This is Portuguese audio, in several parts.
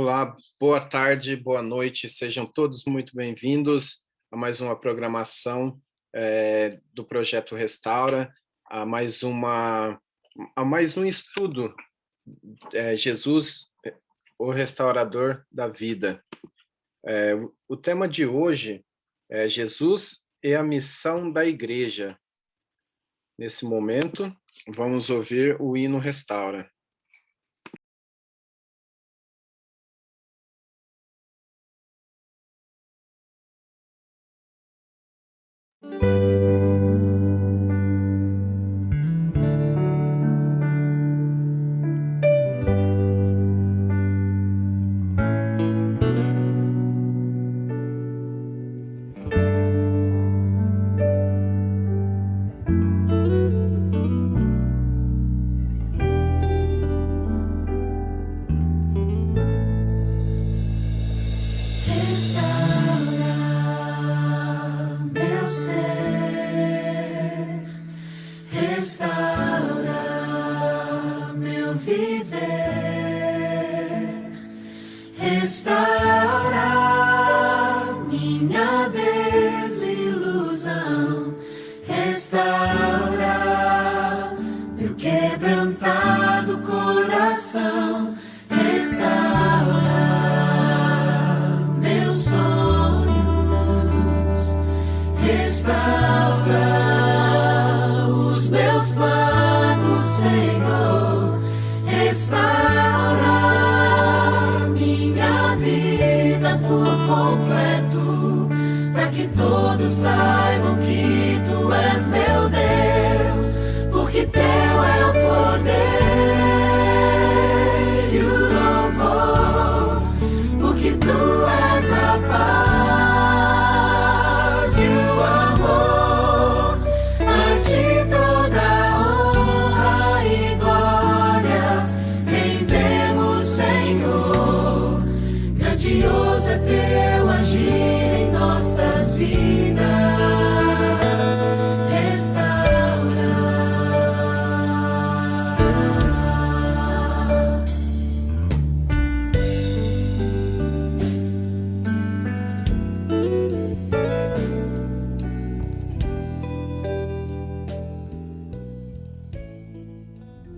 Olá, boa tarde, boa noite, sejam todos muito bem-vindos a mais uma programação do Projeto Restaura, a mais um estudo, Jesus, o Restaurador da Vida. O tema de hoje é Jesus e a missão da Igreja. Nesse momento, vamos ouvir o hino Restaura.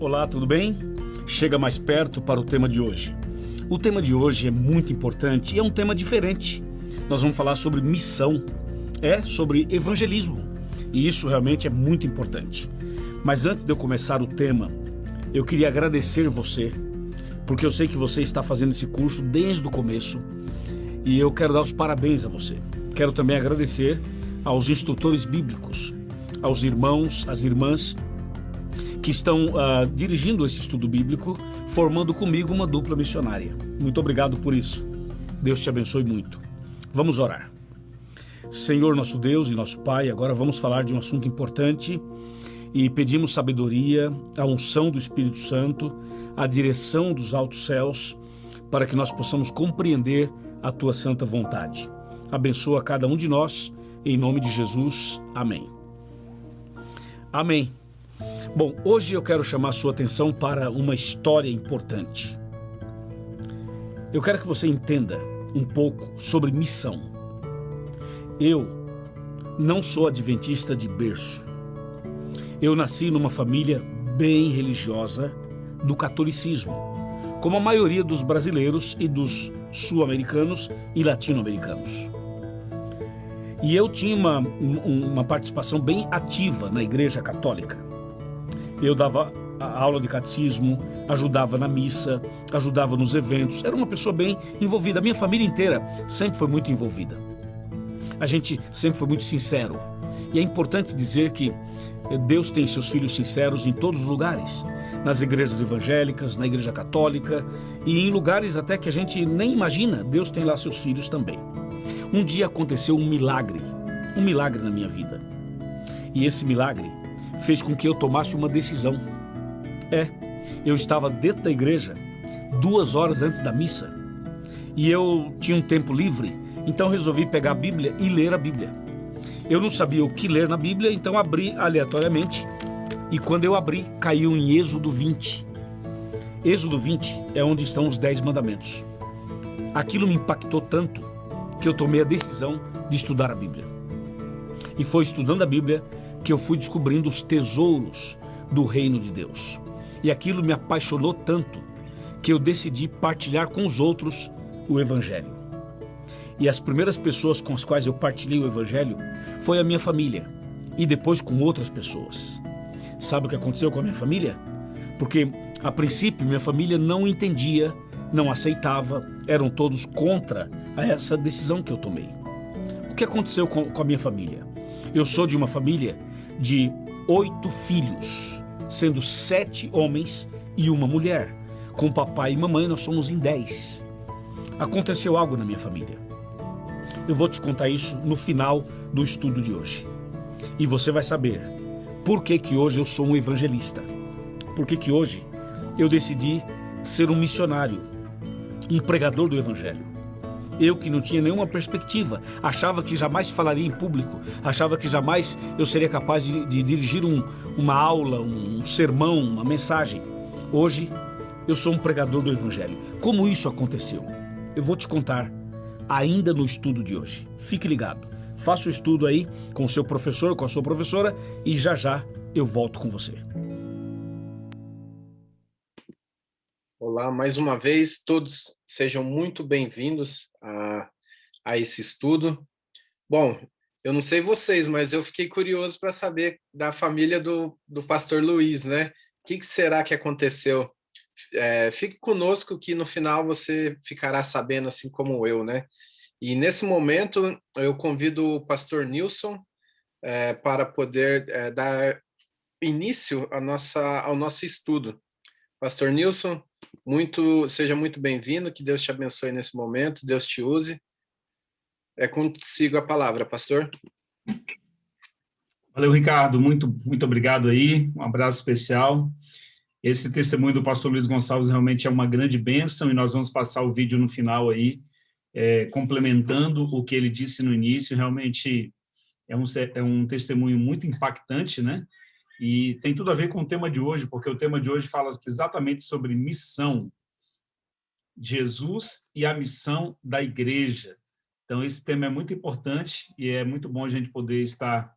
Olá, tudo bem? Chega mais perto para o tema de hoje. O tema de hoje é muito importante e é um tema diferente. Nós vamos falar sobre missão, sobre evangelismo. E isso realmente é muito importante. Mas antes de eu começar o tema, eu queria agradecer você, porque eu sei que você está fazendo esse curso desde o começo e eu quero dar os parabéns a você. Quero também agradecer aos instrutores bíblicos, aos irmãos, às irmãs que estão dirigindo esse estudo bíblico, formando comigo uma dupla missionária. Muito obrigado por isso. Deus te abençoe muito. Vamos orar. Senhor, nosso Deus e nosso Pai, agora vamos falar de um assunto importante e pedimos sabedoria, a unção do Espírito Santo, a direção dos altos céus, para que nós possamos compreender a Tua santa vontade. Abençoa cada um de nós, em nome de Jesus. Amém. Amém. Bom, hoje eu quero chamar a sua atenção para uma história importante. Eu quero que você entenda um pouco sobre missão. Eu não sou adventista de berço. Eu nasci numa família bem religiosa do catolicismo, como a maioria dos brasileiros e dos sul-americanos e latino-americanos. E eu tinha uma participação bem ativa na Igreja Católica. Eu dava a aula de catecismo, ajudava na missa, ajudava nos eventos. Era uma pessoa bem envolvida. A minha família inteira sempre foi muito envolvida. A gente sempre foi muito sincero. E é importante dizer que Deus tem seus filhos sinceros em todos os lugares. Nas igrejas evangélicas, na Igreja Católica e em lugares até que a gente nem imagina, Deus tem lá seus filhos também. Um dia aconteceu um milagre na minha vida. E esse milagre fez com que eu tomasse uma decisão. Eu estava dentro da igreja 2 horas antes da missa e eu tinha um tempo livre, então resolvi pegar a Bíblia e ler a Bíblia. Eu não sabia o que ler na Bíblia, então abri aleatoriamente e quando eu abri, caiu em Êxodo 20. Êxodo 20 é onde estão os 10 mandamentos. aquilo me impactou tanto que eu tomei a decisão de estudar a Bíblia. E foi estudando a Bíblia que eu fui descobrindo os tesouros do reino de Deus. E aquilo me apaixonou tanto que eu decidi partilhar com os outros o Evangelho. E as primeiras pessoas com as quais eu partilhei o Evangelho foi a minha família e depois com outras pessoas. Sabe o que aconteceu com a minha família? Porque, a princípio, minha família não entendia, não aceitava, eram todos contra essa decisão que eu tomei. O que aconteceu com a minha família? Eu sou de uma família de 8 filhos, sendo 7 homens e uma mulher. Com papai e mamãe, nós somos em 10. Aconteceu algo na minha família. Eu vou te contar isso no final do estudo de hoje. E você vai saber por que que hoje eu sou um evangelista. Por que que hoje eu decidi ser um missionário, um pregador do Evangelho. Eu que não tinha nenhuma perspectiva, achava que jamais falaria em público, achava que jamais eu seria capaz de dirigir uma aula, um sermão, uma mensagem. Hoje eu sou um pregador do Evangelho. Como isso aconteceu? Eu vou te contar ainda no estudo de hoje. Fique ligado. Faça o estudo aí com o seu professor, com a sua professora e já já eu volto com você. Olá, mais uma vez, todos sejam muito bem-vindos a esse estudo. Bom, eu não sei vocês, mas eu fiquei curioso para saber da família do pastor Luiz, né? O que será que aconteceu? Fique conosco que no final você ficará sabendo, assim como eu, né? E nesse momento eu convido o pastor Nilson para poder dar início ao nosso estudo. Pastor Nilson, seja muito bem-vindo, que Deus te abençoe nesse momento, Deus te use. É consigo a palavra, pastor. Valeu, Ricardo, muito obrigado aí, um abraço especial. Esse testemunho do pastor Luiz Gonçalves realmente é uma grande bênção e nós vamos passar o vídeo no final aí, complementando o que ele disse no início. Realmente é um testemunho muito impactante, né? E tem tudo a ver com o tema de hoje, porque o tema de hoje fala exatamente sobre missão. Jesus e a missão da igreja. Então, esse tema é muito importante e é muito bom a gente poder estar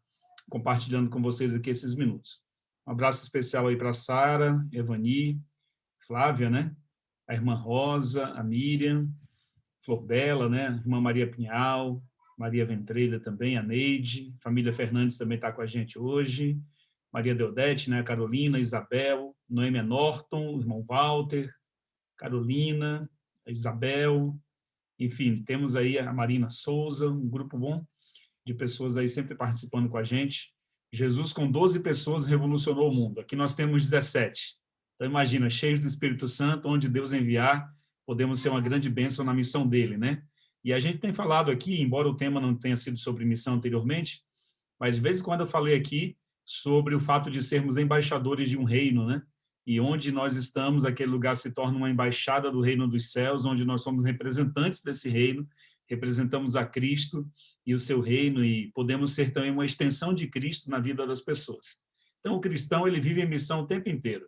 compartilhando com vocês aqui esses minutos. Um abraço especial aí para a Sara, Evani, Flávia, né? A irmã Rosa, a Miriam, Flor Bela, né? A irmã Maria Pinhal, Maria Ventrelha também, a Neide, família Fernandes também está com a gente hoje. Maria Deodete, né? Carolina, Isabel, Noêmia Norton, irmão Walter, Carolina, Isabel, enfim, temos aí a Marina Souza, um grupo bom de pessoas aí sempre participando com a gente. Jesus com 12 pessoas revolucionou o mundo. Aqui nós temos 17. Então imagina, cheios do Espírito Santo, onde Deus enviar, podemos ser uma grande bênção na missão dele, né? E a gente tem falado aqui, embora o tema não tenha sido sobre missão anteriormente, mas de vez em quando eu falei aqui sobre o fato de sermos embaixadores de um reino, né? E onde nós estamos, aquele lugar se torna uma embaixada do reino dos céus, onde nós somos representantes desse reino, representamos a Cristo e o seu reino e podemos ser também uma extensão de Cristo na vida das pessoas. Então, o cristão, ele vive em missão o tempo inteiro.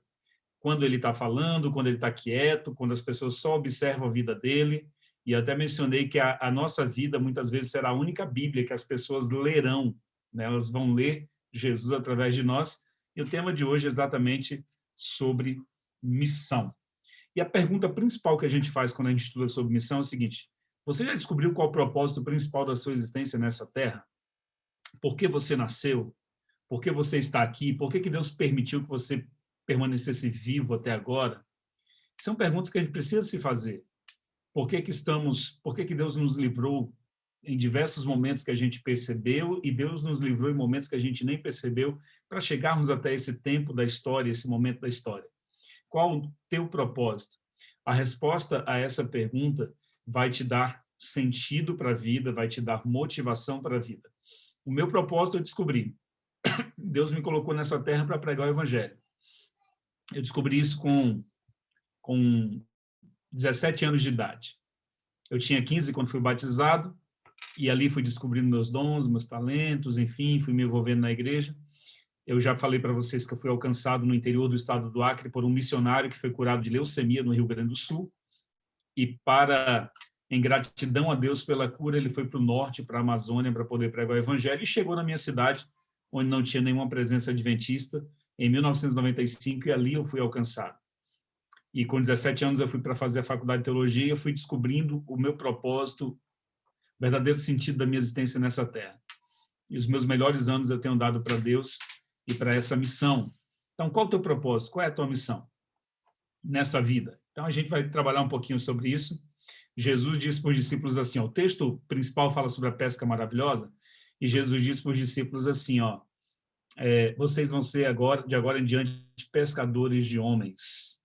Quando ele está falando, quando ele está quieto, quando as pessoas só observam a vida dele. E até mencionei que a nossa vida, muitas vezes, será a única Bíblia que as pessoas lerão, né? Elas vão ler Jesus através de nós. E o tema de hoje é exatamente sobre missão. E a pergunta principal que a gente faz quando a gente estuda sobre missão é o seguinte: você já descobriu qual é o propósito principal da sua existência nessa terra? Por que você nasceu? Por que você está aqui? Por que Deus permitiu que você permanecesse vivo até agora? São perguntas que a gente precisa se fazer. Por que Deus nos livrou em diversos momentos que a gente percebeu e Deus nos livrou em momentos que a gente nem percebeu para chegarmos até esse tempo da história, esse momento da história? Qual o teu propósito? A resposta a essa pergunta vai te dar sentido para a vida, vai te dar motivação para a vida. O meu propósito eu descobri. Deus me colocou nessa terra para pregar o evangelho. Eu descobri isso com 17 anos de idade. Eu tinha 15 quando fui batizado, e ali fui descobrindo meus dons, meus talentos, enfim, fui me envolvendo na igreja. Eu já falei para vocês que eu fui alcançado no interior do estado do Acre por um missionário que foi curado de leucemia no Rio Grande do Sul. E para Em gratidão a Deus pela cura, ele foi para o norte, para a Amazônia, para poder pregar o evangelho, e chegou na minha cidade, onde não tinha nenhuma presença adventista, em 1995, e ali eu fui alcançado. E com 17 anos eu fui para fazer a faculdade de teologia, e eu fui descobrindo o meu propósito, o verdadeiro sentido da minha existência nessa terra. E os meus melhores anos eu tenho dado para Deus e para essa missão. Então, qual é o teu propósito? Qual é a tua missão nessa vida? Então, a gente vai trabalhar um pouquinho sobre isso. Jesus disse para os discípulos assim, ó, o texto principal fala sobre a pesca maravilhosa, e Jesus disse para os discípulos assim, ó, vocês vão ser agora, de agora em diante, pescadores de homens.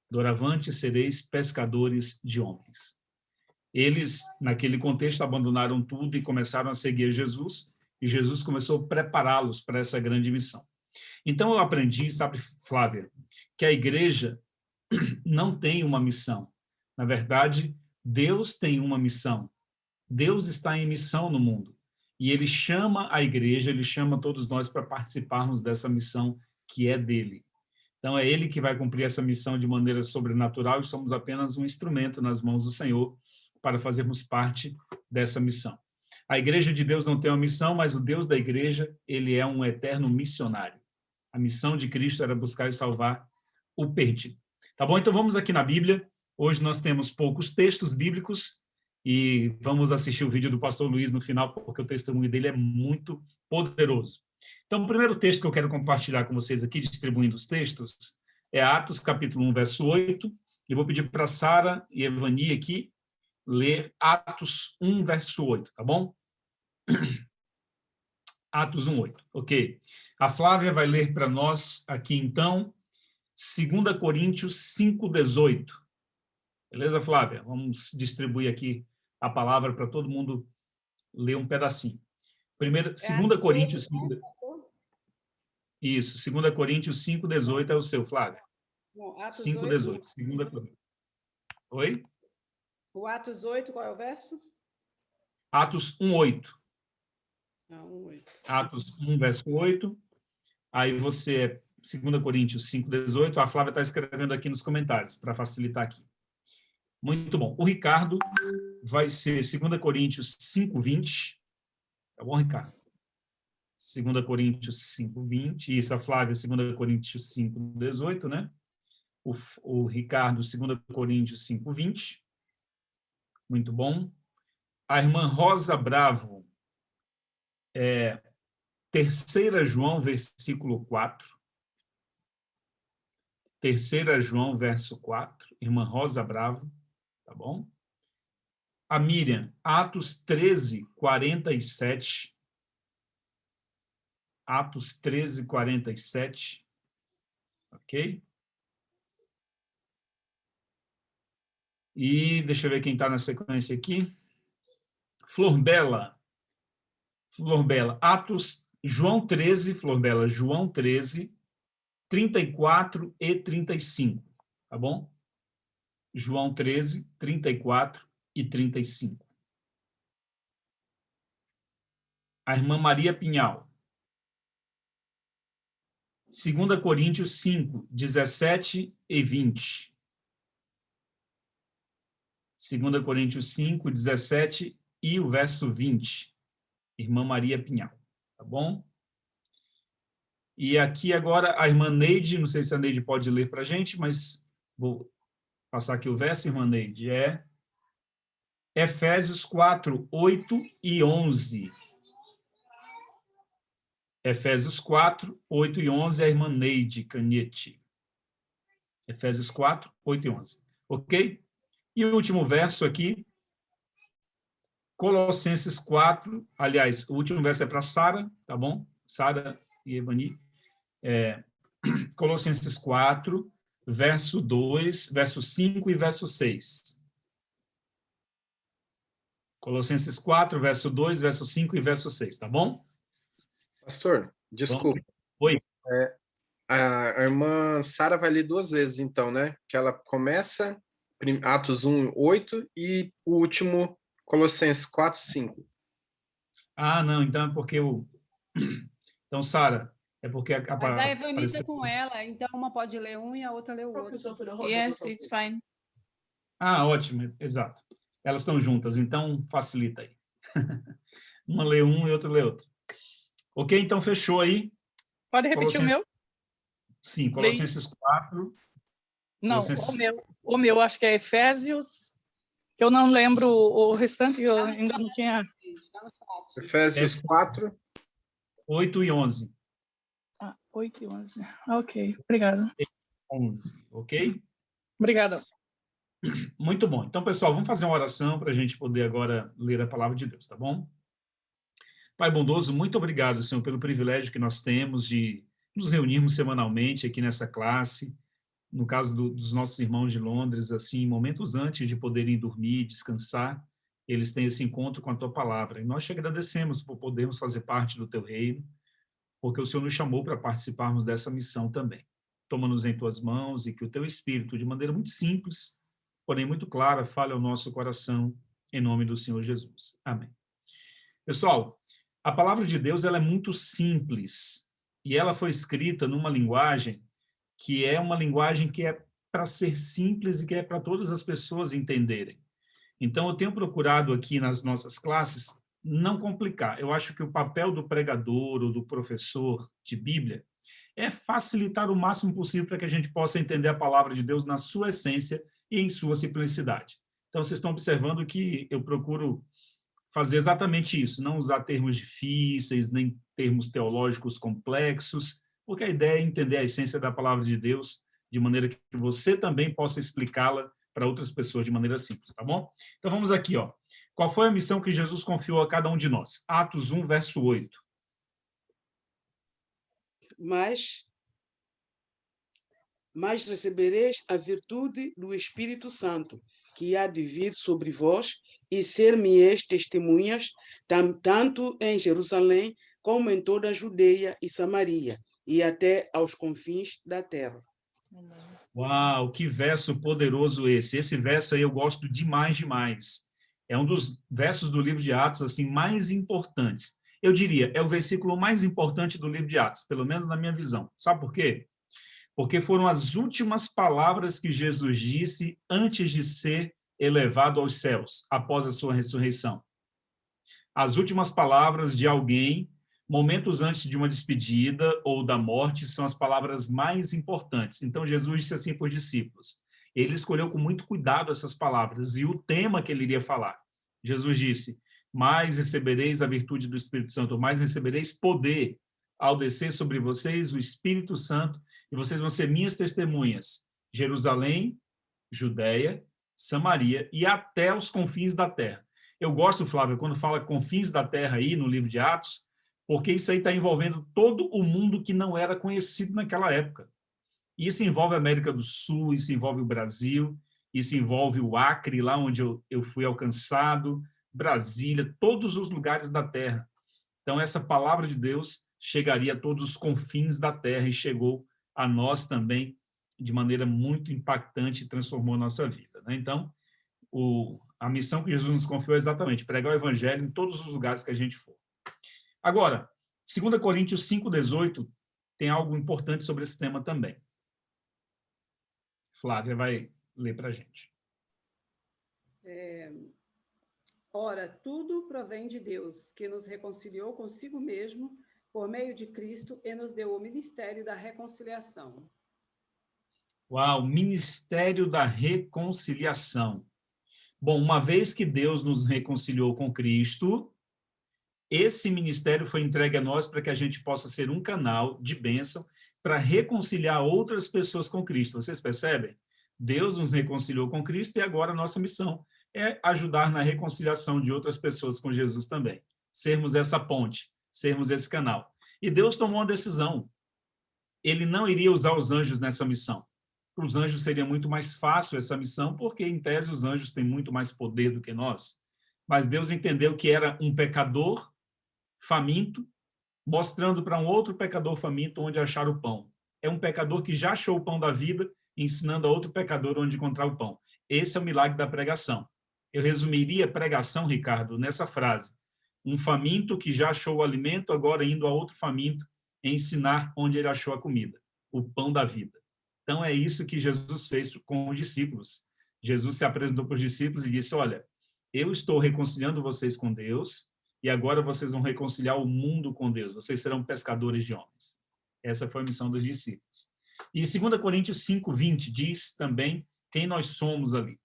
Doravante sereis pescadores de homens. Eles, naquele contexto, abandonaram tudo e começaram a seguir Jesus, e Jesus começou a prepará-los para essa grande missão. Então, eu aprendi, sabe, Flávia, que a igreja não tem uma missão. Na verdade, Deus tem uma missão. Deus está em missão no mundo. E ele chama a igreja, ele chama todos nós para participarmos dessa missão que é dele. Então, é ele que vai cumprir essa missão de maneira sobrenatural e somos apenas um instrumento nas mãos do Senhor para fazermos parte dessa missão. A igreja de Deus não tem uma missão, mas o Deus da igreja, ele é um eterno missionário. A missão de Cristo era buscar e salvar o perdido. Tá bom? Então, vamos aqui na Bíblia. Hoje nós temos poucos textos bíblicos e vamos assistir o vídeo do pastor Luiz no final, porque o testemunho dele é muito poderoso. Então, o primeiro texto que eu quero compartilhar com vocês aqui, distribuindo os textos, é Atos, capítulo 1, verso 8. Eu vou pedir para Sara e Evani aqui ler Atos 1, verso 8, tá bom? Atos 1, 8, ok. A Flávia vai ler para nós aqui, então, 2 Coríntios 5, 18. Beleza, Flávia? Vamos distribuir aqui a palavra para todo mundo ler um pedacinho. Primeiro, 2 Coríntios 5... Isso, 2 Coríntios 5, 18 é o seu, Flávia. 5, 18, 2 Coríntios. Oi? O Atos 8, qual é o verso? Atos 1, 8. Ah, 1, 8. Atos 1, verso 8. Aí você, 2 Coríntios 5, 18. A Flávia está escrevendo aqui nos comentários, para facilitar aqui. Muito bom. O Ricardo vai ser 2 Coríntios 5, 20. Tá bom, Ricardo? 2 Coríntios 5, 20. Isso, a Flávia, 2 Coríntios 5, 18, né? O Ricardo, 2 Coríntios 5, 20. Muito bom. A irmã Rosa Bravo, 3 João, versículo 4. 3 João, verso 4. Irmã Rosa Bravo, tá bom? A Miriam, Atos 13, 47. Atos 13, 47. Ok? E deixa eu ver quem está na sequência aqui. Flor Bela, João 13, Flor Bela, João 13, 34 e 35, tá bom? João 13, 34 e 35. A irmã Maria Pinhal. 2 Coríntios 5, 17 e 20. 2 Coríntios 5, 17 e o verso 20. Irmã Maria Pinhal, tá bom? E aqui agora a irmã Neide, não sei se a Neide pode ler para a gente, mas vou passar aqui o verso, irmã Neide, é Efésios 4, 8 e 11. Efésios 4, 8 e 11, a irmã Neide Canhete. Efésios 4, 8 e 11. Ok? E o último verso aqui, Colossenses 4, aliás, o último verso é para Sara, tá bom? Sara e Evani. Colossenses 4, verso 2, verso 5 e verso 6. Colossenses 4, verso 2, verso 5 e verso 6, tá bom? Pastor, desculpa. Oi. A irmã Sara vai ler 2 vezes, então, né? Que ela começa Atos 1, 8 e o último, Colossenses 4, 5. Ah, não, então é porque o... Então, Sara, é porque Mas a Evani está com ela, então uma pode ler um e a outra lê o outro. Yes, it's fine. Ah, ótimo, exato. Elas estão juntas, então facilita aí. Uma lê um e outra lê outro. Ok? Então fechou aí. Pode repetir o meu? Sim, Colossenses 4. Não, Colossenses... o meu acho que é Efésios, que eu não lembro o restante, eu ainda não tinha... Efésios 4. 8 e 11. 8 e 11. Ok, obrigada. 11, ok? Obrigada. Muito bom. Então, pessoal, vamos fazer uma oração para a gente poder agora ler a palavra de Deus, tá bom? Pai bondoso, muito obrigado, Senhor, pelo privilégio que nós temos de nos reunirmos semanalmente aqui nessa classe, no caso dos nossos irmãos de Londres, assim, momentos antes de poderem dormir, descansar, eles têm esse encontro com a Tua palavra. E nós te agradecemos por podermos fazer parte do Teu reino, porque o Senhor nos chamou para participarmos dessa missão também. Toma-nos em Tuas mãos e que o Teu Espírito, de maneira muito simples, porém muito clara, fale ao nosso coração, em nome do Senhor Jesus. Amém. Pessoal, a palavra de Deus ela é muito simples e ela foi escrita numa linguagem que é uma linguagem que é para ser simples e que é para todas as pessoas entenderem. Então, eu tenho procurado aqui nas nossas classes não complicar. Eu acho que o papel do pregador ou do professor de Bíblia é facilitar o máximo possível para que a gente possa entender a palavra de Deus na sua essência e em sua simplicidade. Então, vocês estão observando que eu procuro fazer exatamente isso, não usar termos difíceis, nem termos teológicos complexos, porque a ideia é entender a essência da palavra de Deus de maneira que você também possa explicá-la para outras pessoas de maneira simples, tá bom? Então, vamos aqui, ó. Qual foi a missão que Jesus confiou a cada um de nós? Atos 1, verso 8. Mas recebereis a virtude do Espírito Santo, que há de vir sobre vós, e ser-me-eis testemunhas, tanto em Jerusalém, como em toda a Judeia e Samaria, e até aos confins da terra. Uau, que verso poderoso esse. Esse verso aí eu gosto demais. É um dos versos do livro de Atos assim mais importantes. Eu diria, é o versículo mais importante do livro de Atos, pelo menos na minha visão. Sabe por quê? Porque foram as últimas palavras que Jesus disse antes de ser elevado aos céus, após a sua ressurreição. As últimas palavras de alguém, momentos antes de uma despedida ou da morte, são as palavras mais importantes. Então, Jesus disse assim para os discípulos. Ele escolheu com muito cuidado essas palavras e o tema que ele iria falar. Jesus disse, mais recebereis a virtude do Espírito Santo, mais recebereis poder ao descer sobre vocês o Espírito Santo, e vocês vão ser minhas testemunhas. Jerusalém, Judeia, Samaria e até os confins da terra. Eu gosto, Flávio, quando fala confins da terra aí no livro de Atos, porque isso aí está envolvendo todo o mundo que não era conhecido naquela época. Isso envolve a América do Sul, isso envolve o Brasil, isso envolve o Acre, lá onde eu fui alcançado, Brasília, todos os lugares da terra. Então, essa palavra de Deus chegaria a todos os confins da terra e chegou a nós também de maneira muito impactante e transformou a nossa vida, né? Então, a missão que Jesus nos confiou é exatamente pregar o evangelho em todos os lugares que a gente for. Agora, 2 Coríntios 5,18 tem algo importante sobre esse tema também. Flávia vai ler para a gente. Ora, tudo provém de Deus, que nos reconciliou consigo mesmo por meio de Cristo e nos deu o ministério da reconciliação. Uau, ministério da reconciliação. Bom, uma vez que Deus nos reconciliou com Cristo, esse ministério foi entregue a nós para que a gente possa ser um canal de bênção para reconciliar outras pessoas com Cristo. Vocês percebem? Deus nos reconciliou com Cristo e agora a nossa missão é ajudar na reconciliação de outras pessoas com Jesus também. Sermos essa ponte, sermos esse canal. E Deus tomou uma decisão. Ele não iria usar os anjos nessa missão. Para os anjos seria muito mais fácil essa missão, porque, em tese, os anjos têm muito mais poder do que nós. Mas Deus entendeu que era um pecador faminto, mostrando para um outro pecador faminto onde achar o pão. É um pecador que já achou o pão da vida, ensinando a outro pecador onde encontrar o pão. Esse é o milagre da pregação. Eu resumiria pregação, Ricardo, nessa frase. Um faminto que já achou o alimento, agora indo a outro faminto, ensinar onde ele achou a comida, o pão da vida. Então, é isso que Jesus fez com os discípulos. Jesus se apresentou para os discípulos e disse, olha, eu estou reconciliando vocês com Deus, e agora vocês vão reconciliar o mundo com Deus. Vocês serão pescadores de homens. Essa foi a missão dos discípulos. E 2 Coríntios 5:20 diz também quem nós somos ali.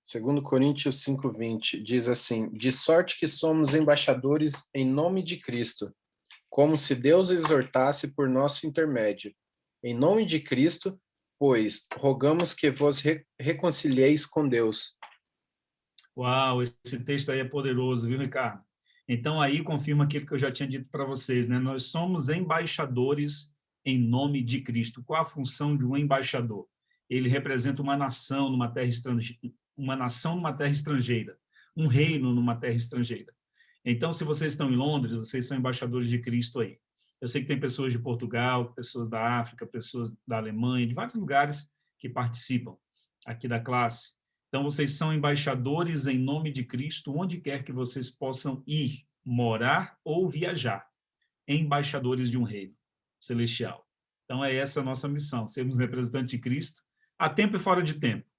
2 Coríntios 5:20 diz assim: de sorte que somos embaixadores em nome de Cristo, como se Deus exortasse por nosso intermédio. Em nome de Cristo, pois, rogamos que vos reconcilieis com Deus. Uau, esse texto aí é poderoso, viu, Ricardo? Então, aí confirma aquilo que eu já tinha dito para vocês, né? Nós somos embaixadores em nome de Cristo. Qual a função de um embaixador? Ele representa uma nação numa terra estrangeira, um reino numa terra estrangeira. Então, se vocês estão em Londres, vocês são embaixadores de Cristo aí. Eu sei que tem pessoas de Portugal, pessoas da África, pessoas da Alemanha, de vários lugares que participam aqui da classe. Então, vocês são embaixadores em nome de Cristo, onde quer que vocês possam ir, morar ou viajar. Embaixadores de um reino celestial. Então, é essa a nossa missão, sermos representantes de Cristo, a tempo e fora de tempo,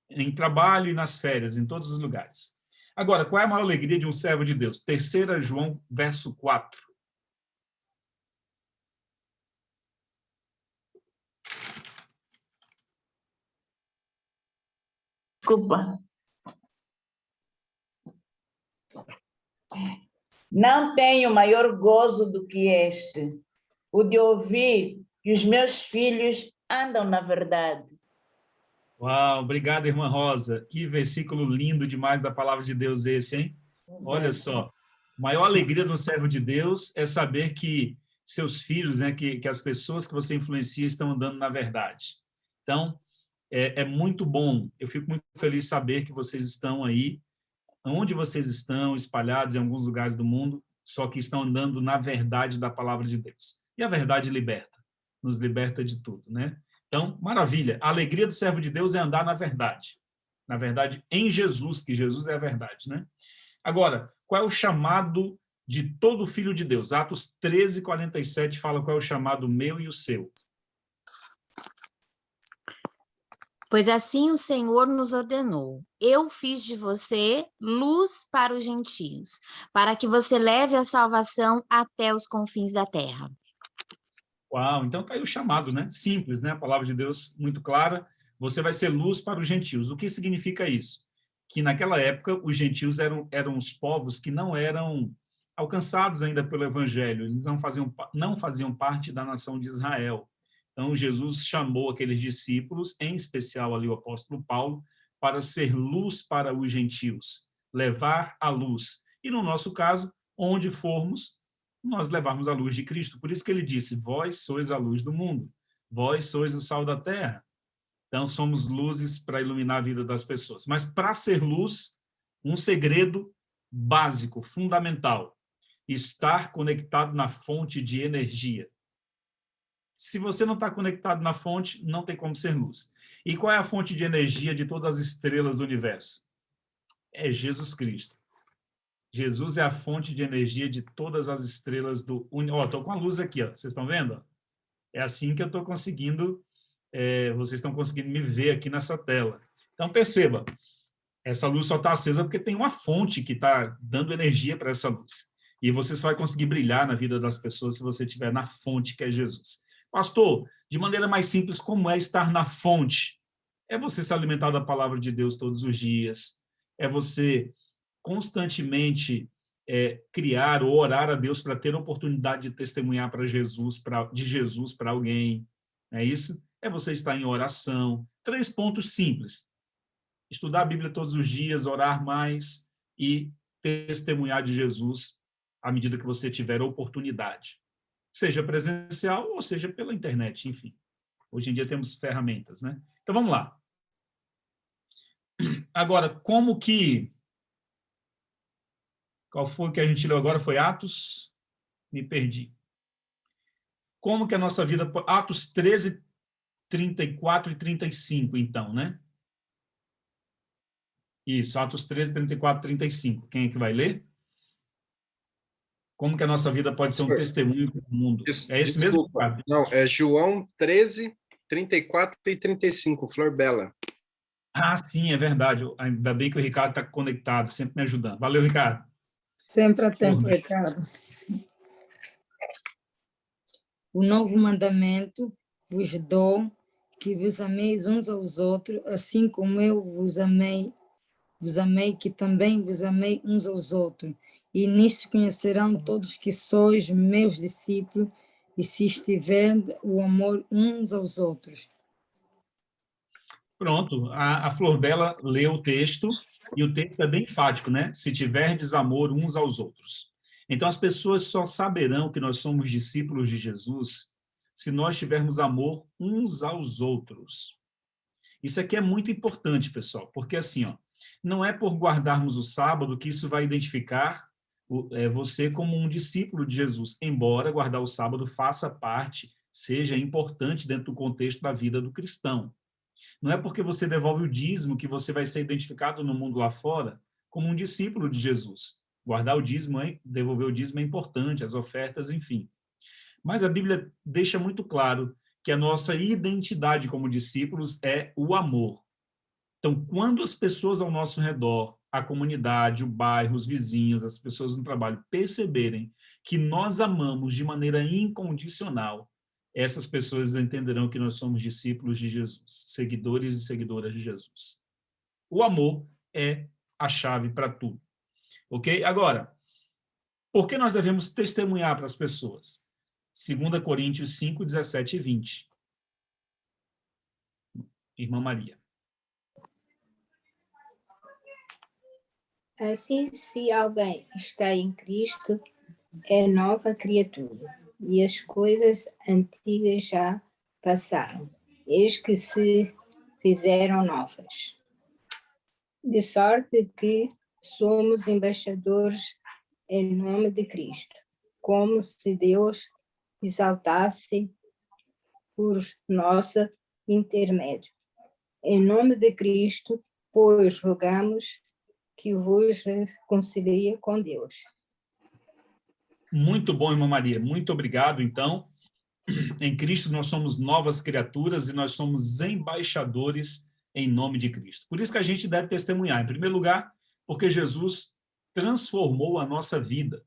em trabalho e nas férias, em todos os lugares. Agora, qual é a maior alegria de um servo de Deus? 3 João, verso 4. Desculpa. Não tenho maior gozo do que este, o de ouvir que os meus filhos andam na verdade. Uau, obrigado, irmã Rosa. Que versículo lindo demais da palavra de Deus esse, hein? Olha só, a maior alegria de um servo de Deus é saber que seus filhos, né, que as pessoas que você influencia estão andando na verdade. Então, é muito bom. Eu fico muito feliz de saber que vocês estão aí, onde vocês estão, espalhados em alguns lugares do mundo, só que estão andando na verdade da palavra de Deus. E a verdade liberta, nos liberta de tudo, né? Então, maravilha. A alegria do servo de Deus é andar na verdade. Na verdade, em Jesus, que Jesus é a verdade, né? Agora, qual é o chamado de todo filho de Deus? Atos 13:47 fala qual é o chamado meu e o seu. Pois assim o Senhor nos ordenou: eu fiz de você luz para os gentios, para que você leve a salvação até os confins da terra. Uau, então tá aí o chamado, né? Simples, né? A palavra de Deus muito clara. Você vai ser luz para os gentios. O que significa isso? Que naquela época os gentios eram os povos que não eram alcançados ainda pelo evangelho. Eles não faziam parte da nação de Israel. Então, Jesus chamou aqueles discípulos, em especial ali o apóstolo Paulo, para ser luz para os gentios, levar a luz. E no nosso caso, onde formos, nós levarmos a luz de Cristo. Por isso que ele disse: vós sois a luz do mundo, vós sois o sal da terra. Então, somos luzes para iluminar a vida das pessoas. Mas para ser luz, um segredo básico, fundamental: estar conectado na fonte de energia. Se você não está conectado na fonte, não tem como ser luz. E qual é a fonte de energia de todas as estrelas do universo? É Jesus Cristo. Jesus é a fonte de energia de todas as estrelas do universo. Estou com a luz aqui, ó. Vocês estão vendo? É assim que eu estou conseguindo, vocês estão conseguindo me ver aqui nessa tela. Então, perceba, essa luz só está acesa porque tem uma fonte que está dando energia para essa luz. E você só vai conseguir brilhar na vida das pessoas se você estiver na fonte, que é Jesus. Pastor, de maneira mais simples, como é estar na fonte? É você se alimentar da palavra de Deus todos os dias. É você constantemente criar ou orar a Deus para ter a oportunidade de testemunhar de Jesus para alguém. É isso? É você estar em oração. 3 pontos simples: estudar a Bíblia todos os dias, orar mais e testemunhar de Jesus à medida que você tiver oportunidade. Seja presencial ou seja pela internet, enfim. Hoje em dia temos ferramentas, né? Então, vamos lá. Agora, qual foi que a gente leu agora? Foi Atos? Me perdi. Como que a nossa vida... Atos 13, 34 e 35, então, né? Isso, Atos 13, 34 e 35. Quem é que vai ler? Como que a nossa vida pode ser um testemunho para o mundo? É esse mesmo? Não, é João 13, 34 e 35, Flor Bela. Ah, sim, é verdade. Ainda bem que o Ricardo está conectado, sempre me ajudando. Valeu, Ricardo. Sempre atento, Flor, né? Ricardo. O novo mandamento vos dou, que vos ameis uns aos outros, assim como eu vos amei, que também vos amei uns aos outros. E nisto conhecerão todos que sois meus discípulos, e se estiverdes o amor uns aos outros. Pronto, a Flor dela leu o texto, e o texto é bem enfático, né? Se tiverdes amor uns aos outros. Então, as pessoas só saberão que nós somos discípulos de Jesus se nós tivermos amor uns aos outros. Isso aqui é muito importante, pessoal, porque assim, ó, não é por guardarmos o sábado que isso vai identificar você como um discípulo de Jesus, embora guardar o sábado faça parte, seja importante dentro do contexto da vida do cristão. Não é porque você devolve o dízimo que você vai ser identificado no mundo lá fora como um discípulo de Jesus. Guardar o dízimo, devolver o dízimo é importante, as ofertas, enfim. Mas a Bíblia deixa muito claro que a nossa identidade como discípulos é o amor. Então, quando as pessoas ao nosso redor, a comunidade, o bairro, os vizinhos, as pessoas no trabalho, perceberem que nós amamos de maneira incondicional, essas pessoas entenderão que nós somos discípulos de Jesus, seguidores e seguidoras de Jesus. O amor é a chave para tudo. Ok? Agora, por que nós devemos testemunhar para as pessoas? 2 Coríntios 5, 17 e 20. Irmã Maria. Assim, se alguém está em Cristo, é nova criatura, e as coisas antigas já passaram, eis que se fizeram novas. De sorte que somos embaixadores em nome de Cristo, como se Deus exaltasse por nosso intermédio. Em nome de Cristo, pois rogamos que vos reconcilie com Deus. Muito bom, irmã Maria. Muito obrigado, então. Em Cristo nós somos novas criaturas e nós somos embaixadores em nome de Cristo. Por isso que a gente deve testemunhar. Em primeiro lugar, porque Jesus transformou a nossa vida,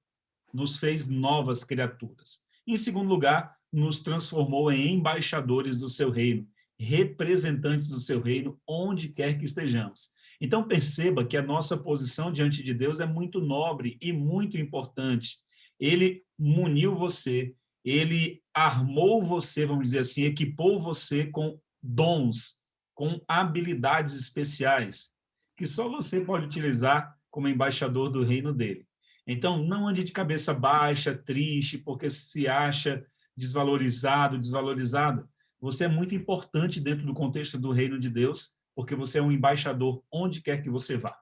nos fez novas criaturas. Em segundo lugar, nos transformou em embaixadores do seu reino, representantes do seu reino, onde quer que estejamos. Então, perceba que a nossa posição diante de Deus é muito nobre e muito importante. Ele muniu você, ele armou você, vamos dizer assim, equipou você com dons, com habilidades especiais, que só você pode utilizar como embaixador do reino dele. Então, não ande de cabeça baixa, triste, porque se acha desvalorizado, desvalorizada. Você é muito importante dentro do contexto do reino de Deus, porque você é um embaixador onde quer que você vá.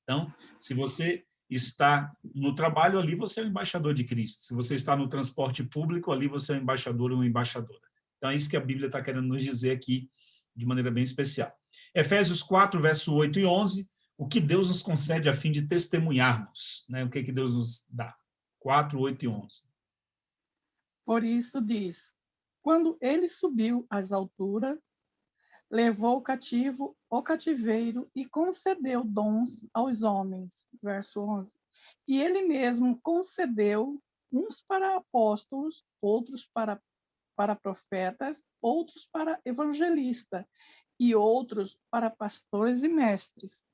Então, se você está no trabalho, ali você é um embaixador de Cristo. Se você está no transporte público, ali você é um embaixador ou uma embaixadora. Então, é isso que a Bíblia está querendo nos dizer aqui, de maneira bem especial. Efésios 4, verso 8 e 11, o que Deus nos concede a fim de testemunharmos, né? O que Deus nos dá. 4, 8 e 11. Por isso diz, quando ele subiu às alturas, levou cativo o cativeiro e concedeu dons aos homens. Verso 11. E ele mesmo concedeu uns para apóstolos, outros para profetas, outros para evangelistas e outros para pastores e mestres.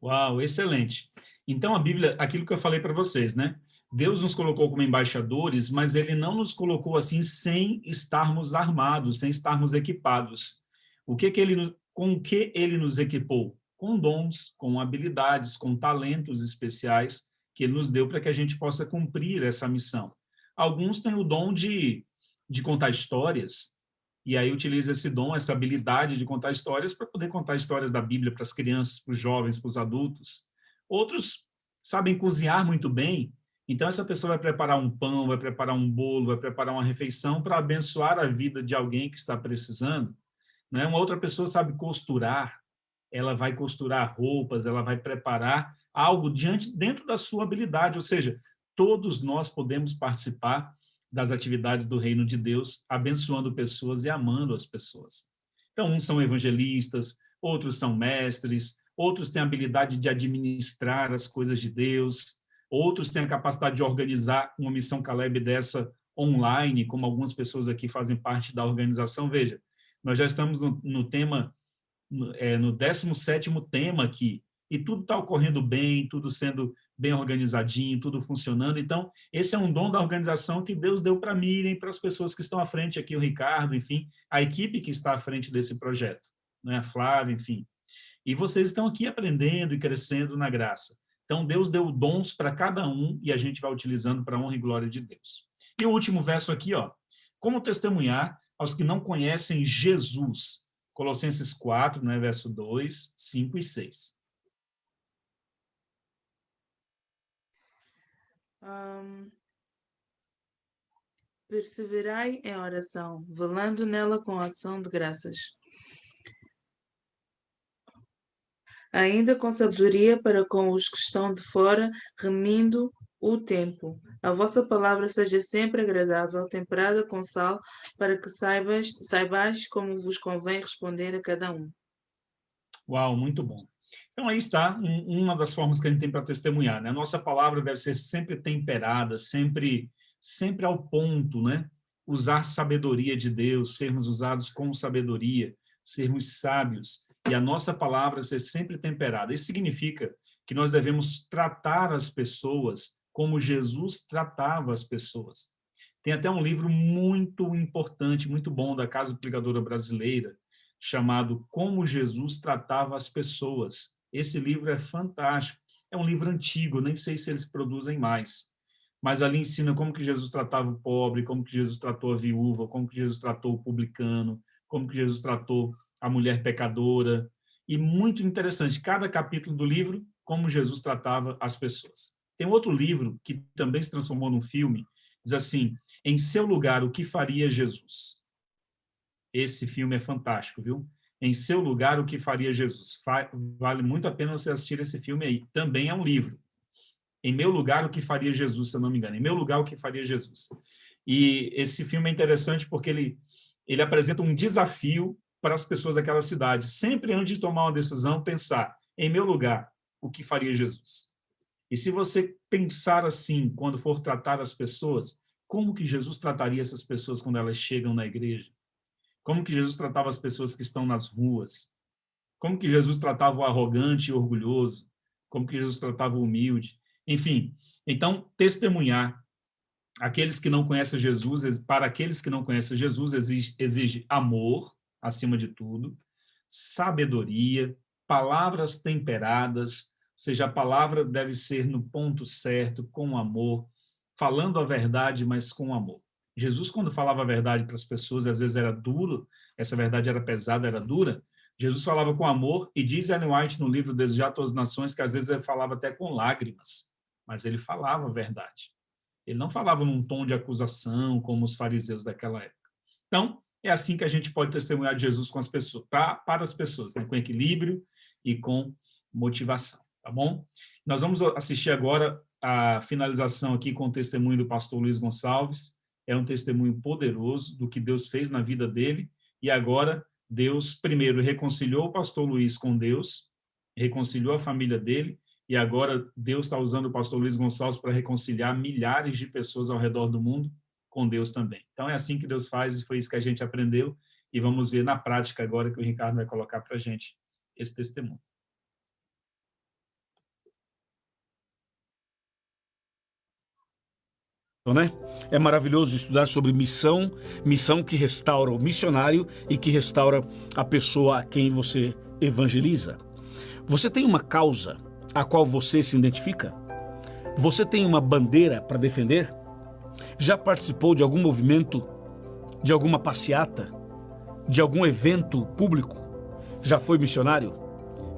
Uau, excelente. Então, a Bíblia, aquilo que eu falei para vocês, né? Deus nos colocou como embaixadores, mas ele não nos colocou assim sem estarmos armados, sem estarmos equipados. Com o que ele nos equipou? Com dons, com habilidades, com talentos especiais que ele nos deu para que a gente possa cumprir essa missão. Alguns têm o dom de contar histórias, e aí utiliza esse dom, essa habilidade de contar histórias para poder contar histórias da Bíblia para as crianças, para os jovens, para os adultos. Outros sabem cozinhar muito bem, então essa pessoa vai preparar um pão, vai preparar um bolo, vai preparar uma refeição para abençoar a vida de alguém que está precisando. Né? Uma outra pessoa sabe costurar, ela vai costurar roupas, ela vai preparar algo dentro da sua habilidade, ou seja, todos nós podemos participar das atividades do reino de Deus, abençoando pessoas e amando as pessoas. Então, uns são evangelistas, outros são mestres, outros têm a habilidade de administrar as coisas de Deus, outros têm a capacidade de organizar uma missão Caleb dessa online, como algumas pessoas aqui fazem parte da organização. Veja, nós já estamos no tema, no 17º tema aqui, e tudo está ocorrendo bem, tudo sendo bem organizadinho, tudo funcionando. Então, esse é um dom da organização que Deus deu para a Miriam e para as pessoas que estão à frente aqui, o Ricardo, enfim, a equipe que está à frente desse projeto, né? A Flávia, enfim. E vocês estão aqui aprendendo e crescendo na graça. Então, Deus deu dons para cada um e a gente vai utilizando para a honra e glória de Deus. E o último verso aqui, ó. Como testemunhar aos que não conhecem Jesus? Colossenses 4, né, verso 2, 5 e 6. Perseverai em oração, velando nela com ação de graças. Ainda com sabedoria para com os que estão de fora, remindo o tempo. A vossa palavra seja sempre agradável, temperada com sal, para que saibais como vos convém responder a cada um. Uau, muito bom. Então, aí está uma das formas que a gente tem para testemunhar, né? A nossa palavra deve ser sempre temperada, sempre ao ponto, né? Usar sabedoria de Deus, sermos usados com sabedoria, sermos sábios, e a nossa palavra ser sempre temperada. Isso significa que nós devemos tratar as pessoas como Jesus tratava as pessoas. Tem até um livro muito importante, muito bom, da Casa Pregadora Brasileira, chamado Como Jesus Tratava as Pessoas. Esse livro é fantástico. É um livro antigo, nem sei se eles produzem mais. Mas ali ensina como que Jesus tratava o pobre, como que Jesus tratou a viúva, como que Jesus tratou o publicano, como que Jesus tratou a mulher pecadora. E muito interessante, cada capítulo do livro, como Jesus tratava as pessoas. Tem outro livro que também se transformou num filme, diz assim, Em Seu Lugar, o que faria Jesus? Esse filme é fantástico, viu? Em Seu Lugar, o que faria Jesus? Vale muito a pena você assistir esse filme aí. Também é um livro. Em Meu Lugar, o que faria Jesus, se eu não me engano. Em Meu Lugar, o que faria Jesus. E esse filme é interessante porque ele apresenta um desafio para as pessoas daquela cidade. Sempre antes de tomar uma decisão, pensar, em meu lugar, o que faria Jesus? E se você pensar assim, quando for tratar as pessoas, como que Jesus trataria essas pessoas quando elas chegam na igreja? Como que Jesus tratava as pessoas que estão nas ruas? Como que Jesus tratava o arrogante e orgulhoso? Como que Jesus tratava o humilde? Enfim, então, testemunhar aqueles que não conhecem Jesus, para aqueles que não conhecem Jesus, exige amor, acima de tudo, sabedoria, palavras temperadas, ou seja, a palavra deve ser no ponto certo, com amor, falando a verdade, mas com amor. Jesus, quando falava a verdade para as pessoas, às vezes era duro, essa verdade era pesada, era dura, Jesus falava com amor, e diz Ellen White no livro Desejar Todas as Nações, que às vezes ele falava até com lágrimas, mas ele falava a verdade. Ele não falava num tom de acusação, como os fariseus daquela época. Então, é assim que a gente pode testemunhar de Jesus com as pessoas, para as pessoas, né? Com equilíbrio e com motivação, tá bom? Nós vamos assistir agora a finalização aqui com o testemunho do pastor Luiz Gonçalves. É um testemunho poderoso do que Deus fez na vida dele, e agora Deus, primeiro, reconciliou o pastor Luiz com Deus, reconciliou a família dele, e agora Deus está usando o pastor Luiz Gonçalves para reconciliar milhares de pessoas ao redor do mundo com Deus também. Então, é assim que Deus faz, e foi isso que a gente aprendeu, e vamos ver na prática agora que o Ricardo vai colocar para a gente esse testemunho. Né? É maravilhoso estudar sobre missão que restaura o missionário e que restaura a pessoa a quem você evangeliza. Você tem uma causa a qual você se identifica? Você tem uma bandeira para defender? Já participou de algum movimento, de alguma passeata, de algum evento público? Já foi missionário?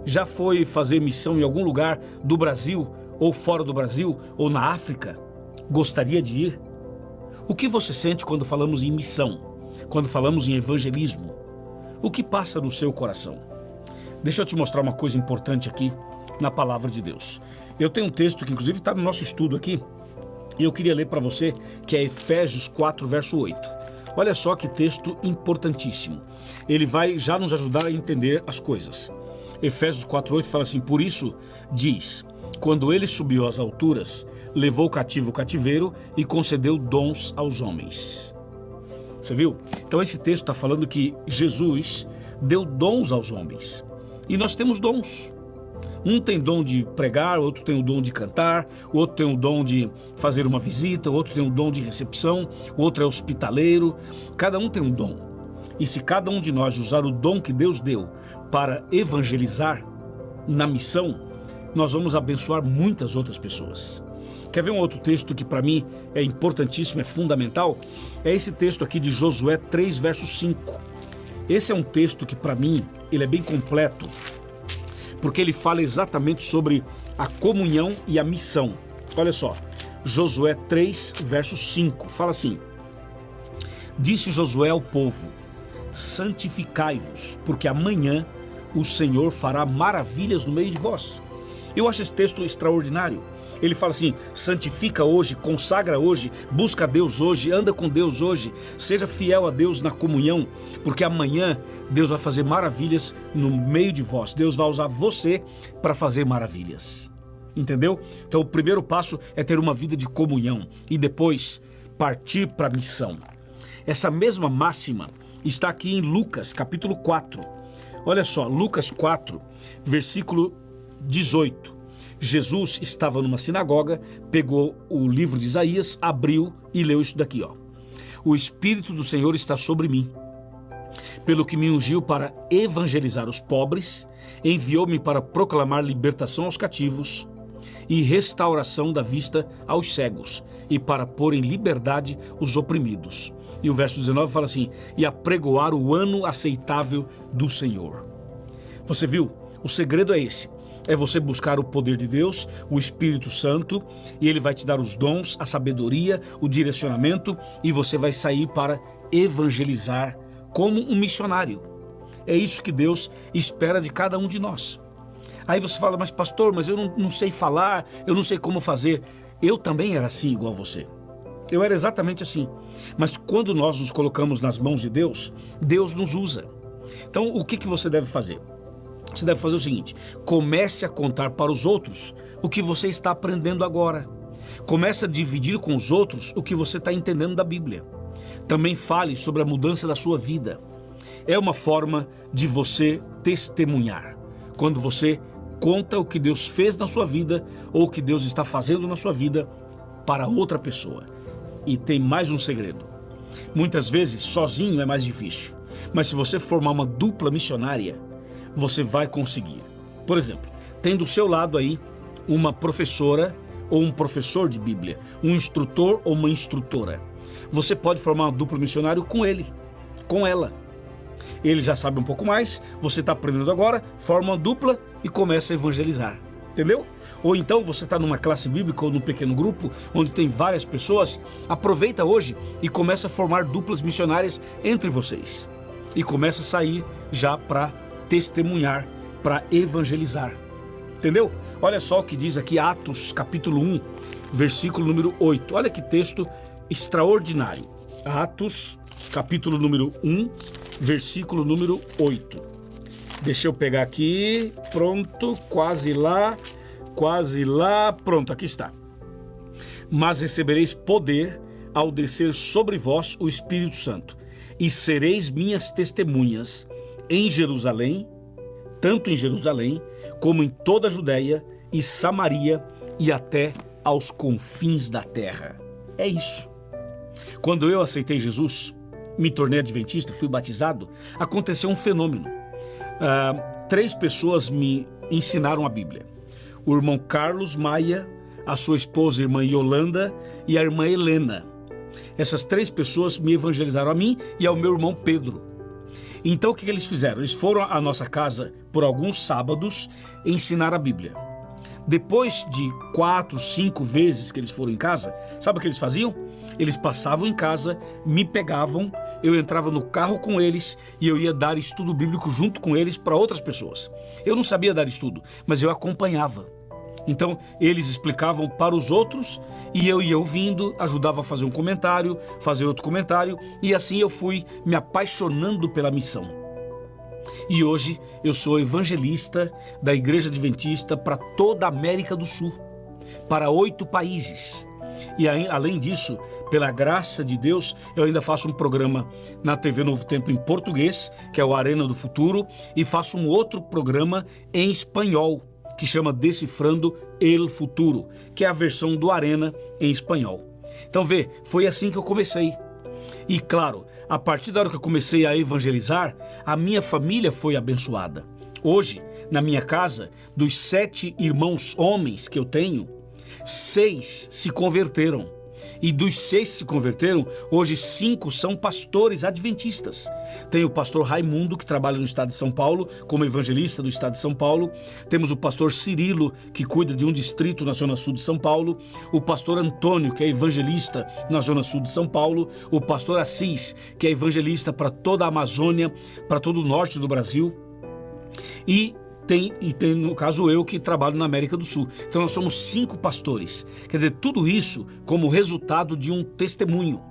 Já foi fazer missão em algum lugar do Brasil, ou fora do Brasil, ou na África? Gostaria de ir? O que você sente quando falamos em missão? Quando falamos em evangelismo? O que passa no seu coração? Deixa eu te mostrar uma coisa importante aqui na palavra de Deus. Eu tenho um texto que inclusive está no nosso estudo aqui, e eu queria ler para você, que é Efésios 4, verso 8. Olha só que texto importantíssimo. Ele vai já nos ajudar a entender as coisas. Efésios 4:8 fala assim: por isso diz, quando ele subiu às alturas, levou cativo o cativeiro e concedeu dons aos homens. Você viu? Então esse texto está falando que Jesus deu dons aos homens. E nós temos dons. Um tem dom de pregar, outro tem o dom de cantar, o outro tem o dom de fazer uma visita, o outro tem o dom de recepção, o outro é hospitaleiro. Cada um tem um dom. E se cada um de nós usar o dom que Deus deu para evangelizar na missão, nós vamos abençoar muitas outras pessoas. Quer ver um outro texto que para mim é importantíssimo, é fundamental? É esse texto aqui de Josué 3, verso 5. Esse é um texto que para mim, ele é bem completo, porque ele fala exatamente sobre a comunhão e a missão. Olha só, Josué 3, verso 5, fala assim: disse Josué ao povo, santificai-vos, porque amanhã o Senhor fará maravilhas no meio de vós. Eu acho esse texto extraordinário. Ele fala assim: santifica hoje, consagra hoje, busca Deus hoje, anda com Deus hoje, seja fiel a Deus na comunhão, porque amanhã Deus vai fazer maravilhas no meio de vós. Deus vai usar você para fazer maravilhas. Entendeu? Então o primeiro passo é ter uma vida de comunhão e depois partir para a missão. Essa mesma máxima está aqui em Lucas, capítulo 4. Olha só, Lucas 4, versículo 18. Jesus estava numa sinagoga, pegou o livro de Isaías, abriu e leu isso daqui, ó. O Espírito do Senhor está sobre mim, pelo que me ungiu para evangelizar os pobres, enviou-me para proclamar libertação aos cativos e restauração da vista aos cegos, e para pôr em liberdade os oprimidos. E o verso 19 fala assim: e apregoar o ano aceitável do Senhor. Você viu? O segredo é esse. É você buscar o poder de Deus, o Espírito Santo, e Ele vai te dar os dons, a sabedoria, o direcionamento, e você vai sair para evangelizar como um missionário. É isso que Deus espera de cada um de nós. Aí você fala: mas pastor, mas eu não sei falar, eu não sei como fazer. Eu também era assim igual você. Eu era exatamente assim. Mas quando nós nos colocamos nas mãos de Deus, Deus nos usa. Então o que você deve fazer? Você deve fazer o seguinte: comece a contar para os outros o que você está aprendendo agora. Comece a dividir com os outros o que você está entendendo da Bíblia. Também fale sobre a mudança da sua vida. É uma forma de você testemunhar. Quando você conta o que Deus fez na sua vida ou o que Deus está fazendo na sua vida para outra pessoa. E tem mais um segredo. Muitas vezes, sozinho é mais difícil. Mas se você formar uma dupla missionária, você vai conseguir. Por exemplo, tem do seu lado aí uma professora ou um professor de Bíblia, um instrutor ou uma instrutora. Você pode formar uma dupla missionária com ele, com ela. Ele já sabe um pouco mais, você está aprendendo agora, forma uma dupla e começa a evangelizar. Entendeu? Ou então você está numa classe bíblica ou num pequeno grupo, onde tem várias pessoas, aproveita hoje e começa a formar duplas missionárias entre vocês. E começa a sair já para testemunhar, para evangelizar. Entendeu? Olha só o que diz aqui Atos capítulo 1, versículo número 8. Olha que texto extraordinário. Atos capítulo número 1, versículo número 8. Deixa eu pegar aqui. Pronto, quase lá, pronto, aqui está. Mas recebereis poder ao descer sobre vós o Espírito Santo, e sereis minhas testemunhas em Jerusalém, tanto em Jerusalém, como em toda a Judéia e Samaria e até aos confins da terra. É isso. Quando eu aceitei Jesus, me tornei adventista, fui batizado, aconteceu um fenômeno. 3 pessoas me ensinaram a Bíblia. O irmão Carlos Maia, a sua esposa, a irmã Yolanda, e a irmã Helena. Essas 3 pessoas me evangelizaram a mim e ao meu irmão Pedro. Então o que eles fizeram? Eles foram à nossa casa por alguns sábados ensinar a Bíblia. Depois de 4, 5 vezes que eles foram em casa, sabe o que eles faziam? Eles passavam em casa, me pegavam, eu entrava no carro com eles e eu ia dar estudo bíblico junto com eles para outras pessoas. Eu não sabia dar estudo, mas eu acompanhava. Então, eles explicavam para os outros e eu ia ouvindo, ajudava a fazer um comentário, fazer outro comentário, e assim eu fui me apaixonando pela missão. E hoje eu sou evangelista da Igreja Adventista para toda a América do Sul, para 8 países. E além disso, pela graça de Deus, eu ainda faço um programa na TV Novo Tempo em português, que é o Arena do Futuro, e faço um outro programa em espanhol, que chama Decifrando el Futuro, que é a versão do Arena em espanhol. Então vê, foi assim que eu comecei. E claro, a partir da hora que eu comecei a evangelizar, a minha família foi abençoada. Hoje, na minha casa, dos 7 irmãos homens que eu tenho, 6 se converteram. E dos 6 que se converteram, hoje 5 são pastores adventistas. Tem o pastor Raimundo, que trabalha no estado de São Paulo, como evangelista do estado de São Paulo. Temos o pastor Cirilo, que cuida de um distrito na zona sul de São Paulo. O pastor Antônio, que é evangelista na zona sul de São Paulo. O pastor Assis, que é evangelista para toda a Amazônia, para todo o norte do Brasil. E tem, no caso, eu que trabalho na América do Sul. Então nós somos 5 pastores. Quer dizer, tudo isso como resultado de um testemunho.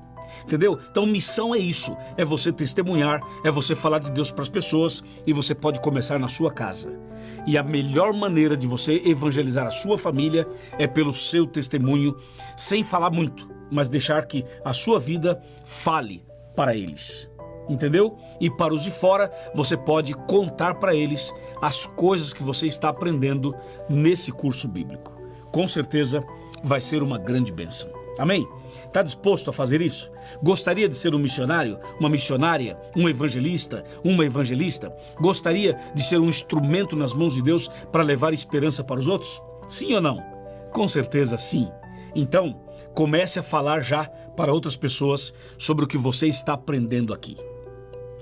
Entendeu? Então missão é isso, é você testemunhar, é você falar de Deus para as pessoas, e você pode começar na sua casa. E a melhor maneira de você evangelizar a sua família é pelo seu testemunho, sem falar muito, mas deixar que a sua vida fale para eles. Entendeu? E para os de fora, você pode contar para eles as coisas que você está aprendendo nesse curso bíblico. Com certeza vai ser uma grande bênção. Amém? Está disposto a fazer isso? Gostaria de ser um missionário, uma missionária, um evangelista, uma evangelista? Gostaria de ser um instrumento nas mãos de Deus para levar esperança para os outros? Sim ou não? Com certeza sim. Então, comece a falar já para outras pessoas sobre o que você está aprendendo aqui.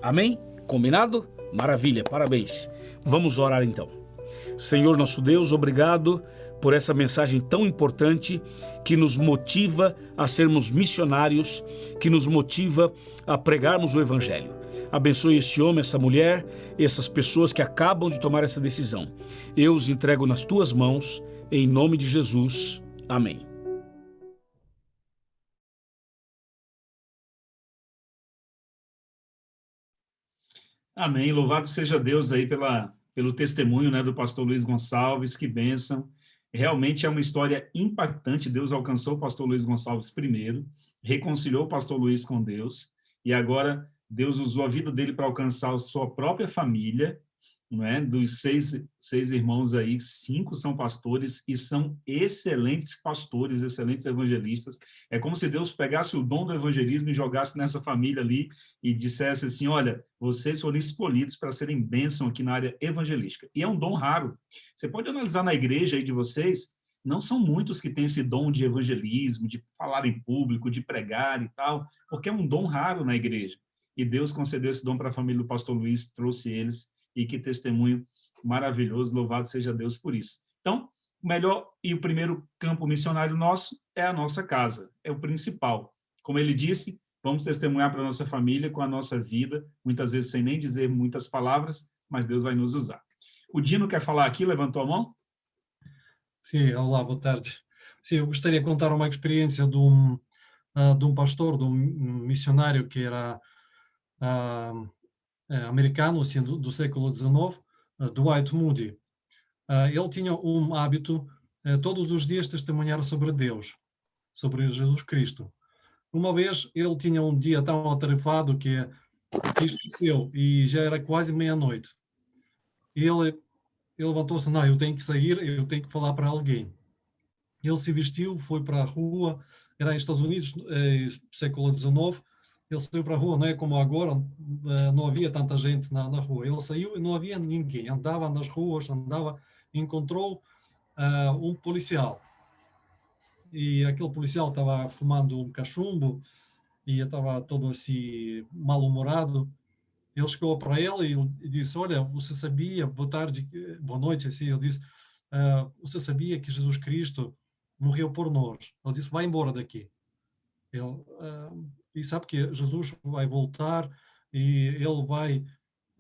Amém? Combinado? Maravilha, parabéns. Vamos orar então. Senhor nosso Deus, obrigado por essa mensagem tão importante que nos motiva a sermos missionários, que nos motiva a pregarmos o Evangelho. Abençoe este homem, essa mulher, essas pessoas que acabam de tomar essa decisão. Eu os entrego nas tuas mãos, em nome de Jesus. Amém. Amém. Louvado seja Deus aí pelo testemunho, né, do pastor Luiz Gonçalves. Que bênção. Realmente é uma história impactante. Deus alcançou o pastor Luiz Gonçalves primeiro, reconciliou o pastor Luiz com Deus, e agora Deus usou a vida dele para alcançar a sua própria família, não é? Dos seis irmãos aí, 5 são pastores e são excelentes pastores, excelentes evangelistas. É como se Deus pegasse o dom do evangelismo e jogasse nessa família ali e dissesse assim: olha, vocês foram escolhidos para serem bênção aqui na área evangelística. E é um dom raro. Você pode analisar na igreja aí de vocês, não são muitos que têm esse dom de evangelismo, de falar em público, de pregar e tal, porque é um dom raro na igreja. E Deus concedeu esse dom para a família do pastor Luiz, trouxe eles. E que testemunho maravilhoso, louvado seja Deus por isso. Então, o melhor e o primeiro campo missionário nosso é a nossa casa, é o principal. Como ele disse, vamos testemunhar para a nossa família com a nossa vida, muitas vezes sem nem dizer muitas palavras, mas Deus vai nos usar. O Dino quer falar aqui, levantou a mão? Sim, olá, boa tarde. Sim, eu gostaria de contar uma experiência de um pastor, de um missionário que era americano, assim, do século XIX, Dwight Moody. Ele tinha um hábito, todos os dias, testemunhar sobre Deus, sobre Jesus Cristo. Uma vez, ele tinha um dia tão atarefado que esqueceu, e já era quase meia-noite. E ele levantou-se: não, eu tenho que sair, eu tenho que falar para alguém. Ele se vestiu, foi para a rua, era nos Estados Unidos, século XIX. Ele saiu para a rua, não é como agora, não havia tanta gente na rua. Ele saiu e não havia ninguém. Andava nas ruas, encontrou um policial. E aquele policial estava fumando um cachumbo e estava todo assim mal-humorado. Ele chegou para ele e disse: olha, você sabia, boa tarde, boa noite, assim, ele disse, você sabia que Jesus Cristo morreu por nós? Ele disse: vai embora daqui. E sabe que Jesus vai voltar e ele vai,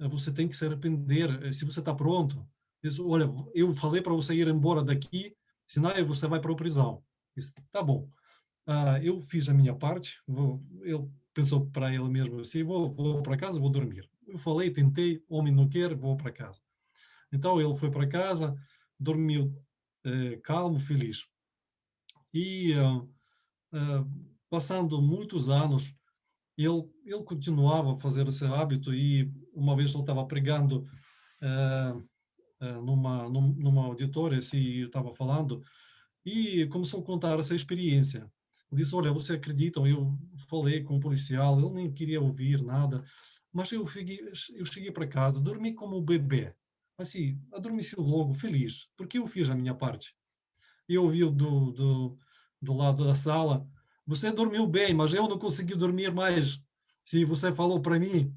você tem que se arrepender, se você está pronto. Diz: olha, eu falei para você ir embora daqui senão você vai para a prisão. Disse, tá bom. Eu fiz a minha parte, ele pensou para ele mesmo assim, vou para casa, vou dormir. Eu falei, tentei, homem não quer, vou para casa. Então ele foi para casa, dormiu calmo, feliz. E passando muitos anos, ele continuava a fazer esse hábito, e uma vez ele estava pregando numa auditória, assim, eu estava falando, e começou a contar essa experiência. Ele disse, olha, você acreditam, eu falei com o policial, ele nem queria ouvir nada, mas eu cheguei para casa, dormi como um bebê, assim, adormeci logo, feliz, porque eu fiz a minha parte. E eu ouvi do lado da sala, você dormiu bem, mas eu não consegui dormir mais. Se você falou para mim,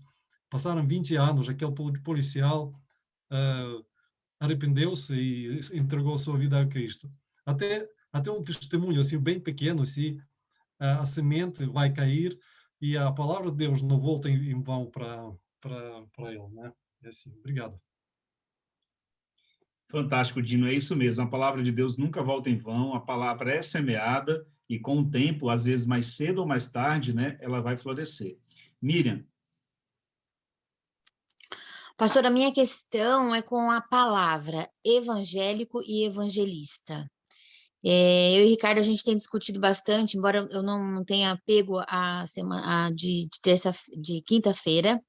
passaram 20 anos, aquele policial arrependeu-se e entregou a sua vida a Cristo. Até um testemunho assim bem pequeno, assim, a semente vai cair e a palavra de Deus não volta em vão para ele, né? É assim. Obrigado. Fantástico, Dino, é isso mesmo. A palavra de Deus nunca volta em vão, a palavra é semeada e com o tempo, às vezes mais cedo ou mais tarde, né, ela vai florescer. Miriam. Pastor, a minha questão é com a palavra evangélico e evangelista. Eu e Ricardo, a gente tem discutido bastante, embora eu não tenha pego a semana de quinta-feira,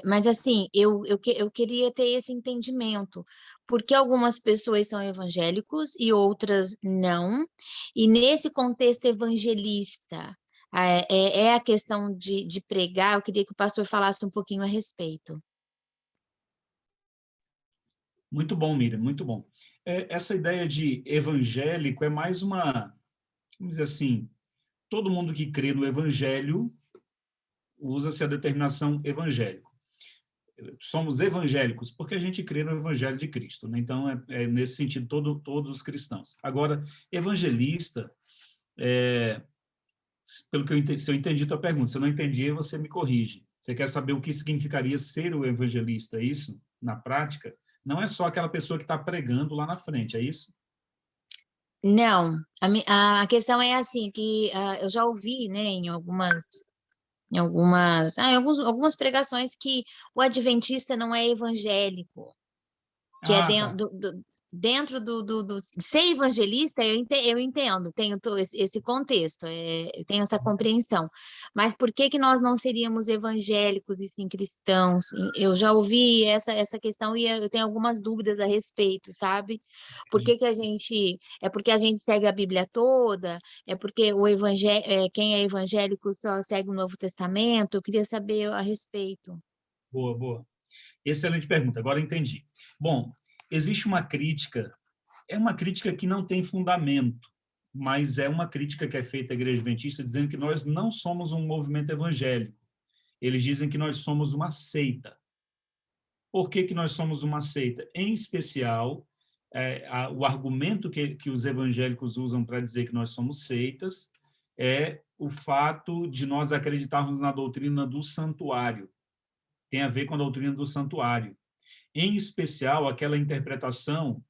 mas assim, eu queria ter esse entendimento, porque algumas pessoas são evangélicos e outras não, e nesse contexto evangelista, é a questão de pregar, eu queria que o pastor falasse um pouquinho a respeito. Muito bom, Miriam, muito bom. Essa ideia de evangélico é mais uma, vamos dizer assim, todo mundo que crê no evangelho usa-se a determinação evangélico. Somos evangélicos porque a gente crê no evangelho de Cristo, né? Então, nesse sentido, todos os cristãos. Agora, evangelista, pelo que eu entendi, se eu entendi a tua pergunta, se eu não entendi, você me corrige. Você quer saber o que significaria ser o evangelista, é isso? Na prática? Não é só aquela pessoa que está pregando lá na frente, é isso? Não, a questão é assim, que eu já ouvi, né, em algumas pregações que o adventista não é evangélico, que é dentro do ser evangelista, eu entendo, tenho esse contexto, tenho essa compreensão, mas por que nós não seríamos evangélicos e sim cristãos? Eu já ouvi essa questão e eu tenho algumas dúvidas a respeito, sabe? Por que a gente, porque a gente segue a Bíblia toda? É porque quem é evangélico só segue o Novo Testamento? Eu queria saber a respeito. Boa, boa. Excelente pergunta, agora entendi. Bom, existe uma crítica, é uma crítica que não tem fundamento, mas é uma crítica que é feita à Igreja Adventista dizendo que nós não somos um movimento evangélico. Eles dizem que nós somos uma seita. Por que nós somos uma seita? Em especial, o argumento que os evangélicos usam para dizer que nós somos seitas é o fato de nós acreditarmos na doutrina do santuário. Tem a ver com a doutrina do santuário. Em especial, aquela interpretação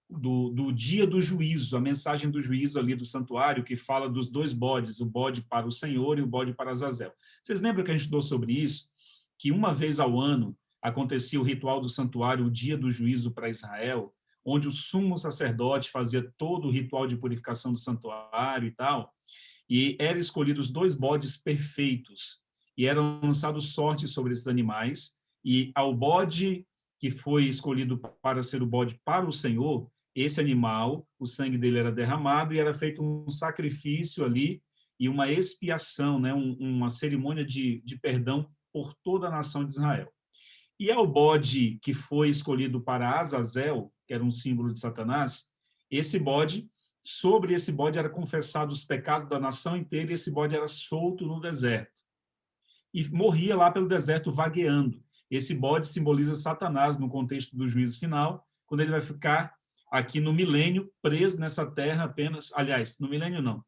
do dia do juízo, a mensagem do juízo ali do santuário, que fala dos dois bodes, o bode para o Senhor e o bode para Azazel. Vocês lembram que a gente estudou sobre isso? Que uma vez ao ano acontecia o ritual do santuário, o dia do juízo para Israel, onde o sumo sacerdote fazia todo o ritual de purificação do santuário e tal, e eram escolhidos 2 bodes perfeitos, e eram lançados sortes sobre esses animais, e ao bode que foi escolhido para ser o bode para o Senhor, esse animal, o sangue dele era derramado e era feito um sacrifício ali e uma expiação, né? Uma cerimônia de perdão por toda a nação de Israel. E ao bode que foi escolhido para Azazel, que era um símbolo de Satanás, sobre esse bode era confessado os pecados da nação inteira e esse bode era solto no deserto. E morria lá pelo deserto vagueando. Esse bode simboliza Satanás no contexto do juízo final, quando ele vai ficar aqui no milênio, preso nessa terra apenas, aliás, no milênio não,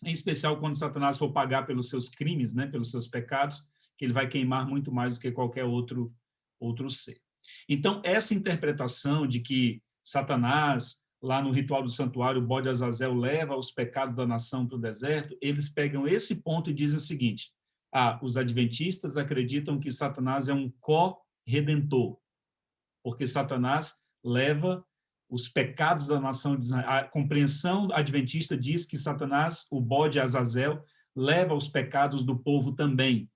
em especial quando Satanás for pagar pelos seus crimes, né, pelos seus pecados, que ele vai queimar muito mais do que qualquer outro ser. Então, essa interpretação de que Satanás lá no ritual do santuário, o bode Azazel leva os pecados da nação para o deserto, eles pegam esse ponto e dizem o seguinte: os adventistas acreditam que Satanás é um co-redentor, porque Satanás leva os pecados da nação de Israel. A compreensão adventista diz que Satanás, o bode Azazel, leva os pecados do povo também.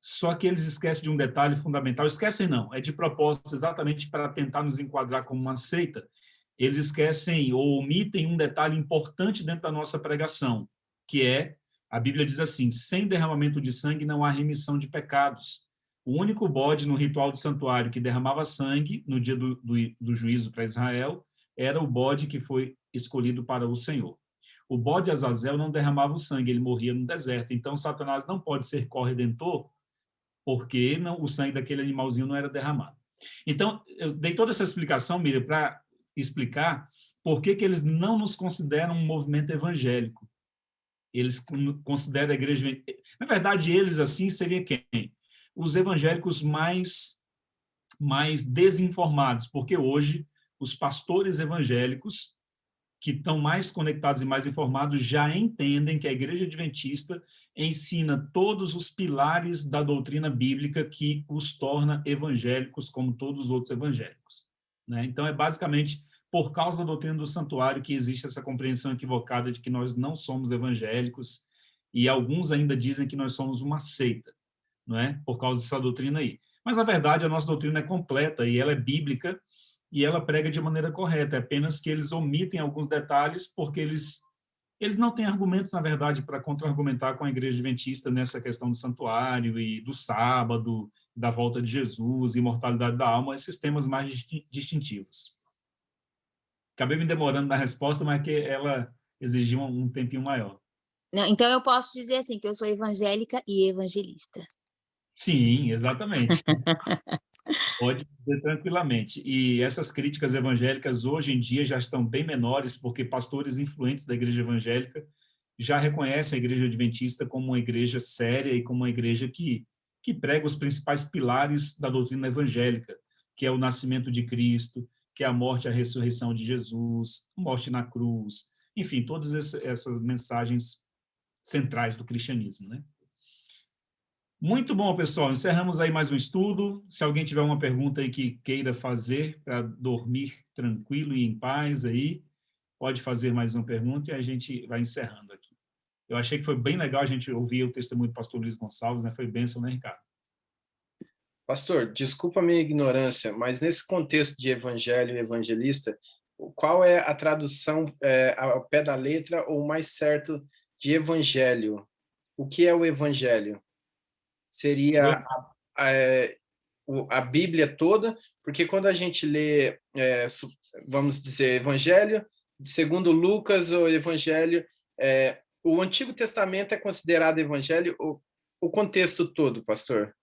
Só que eles esquecem de um detalhe fundamental. Esquecem não, é de propósito, exatamente para tentar nos enquadrar como uma seita. Eles esquecem ou omitem um detalhe importante dentro da nossa pregação, que é, a Bíblia diz assim: sem derramamento de sangue não há remissão de pecados. O único bode no ritual do santuário que derramava sangue no dia do juízo para Israel era o bode que foi escolhido para o Senhor. O bode Azazel não derramava o sangue, ele morria no deserto. Então, Satanás não pode ser corredentor, porque o sangue daquele animalzinho não era derramado. Então, eu dei toda essa explicação, Miriam, para explicar por que eles não nos consideram um movimento evangélico. Eles consideram a igreja... Na verdade, eles, assim, seria quem? Os evangélicos mais desinformados, porque hoje os pastores evangélicos que estão mais conectados e mais informados já entendem que a igreja adventista ensina todos os pilares da doutrina bíblica que os torna evangélicos como todos os outros evangélicos, né? Então, é basicamente por causa da doutrina do santuário que existe essa compreensão equivocada de que nós não somos evangélicos, e alguns ainda dizem que nós somos uma seita, não é? Por causa dessa doutrina aí. Mas, na verdade, a nossa doutrina é completa e ela é bíblica e ela prega de maneira correta, é apenas que eles omitem alguns detalhes porque eles não têm argumentos, na verdade, para contra-argumentar com a igreja adventista nessa questão do santuário e do sábado, da volta de Jesus, imortalidade da alma, esses temas mais distintivos. Acabei me demorando na resposta, mas que ela exigiu um tempinho maior. Não, então eu posso dizer assim, que eu sou evangélica e evangelista. Sim, exatamente. Pode dizer tranquilamente. E essas críticas evangélicas hoje em dia já estão bem menores, porque pastores influentes da igreja evangélica já reconhecem a igreja adventista como uma igreja séria e como uma igreja que prega os principais pilares da doutrina evangélica, que é o nascimento de Cristo, que é a morte e a ressurreição de Jesus, morte na cruz, enfim, todas essas mensagens centrais do cristianismo, né? Muito bom, pessoal. Encerramos aí mais um estudo. Se alguém tiver uma pergunta aí que queira fazer para dormir tranquilo e em paz aí, pode fazer mais uma pergunta e a gente vai encerrando aqui. Eu achei que foi bem legal a gente ouvir o testemunho do pastor Luiz Gonçalves, né? Foi bênção, né, Ricardo? Pastor, desculpa a minha ignorância, mas nesse contexto de evangelho e evangelista, qual é a tradução ao pé da letra ou mais certo de evangelho? O que é o evangelho? Seria a Bíblia toda, porque quando a gente lê, vamos dizer, Evangelho, segundo Lucas, o Evangelho, o Antigo Testamento é considerado Evangelho, o contexto todo, pastor?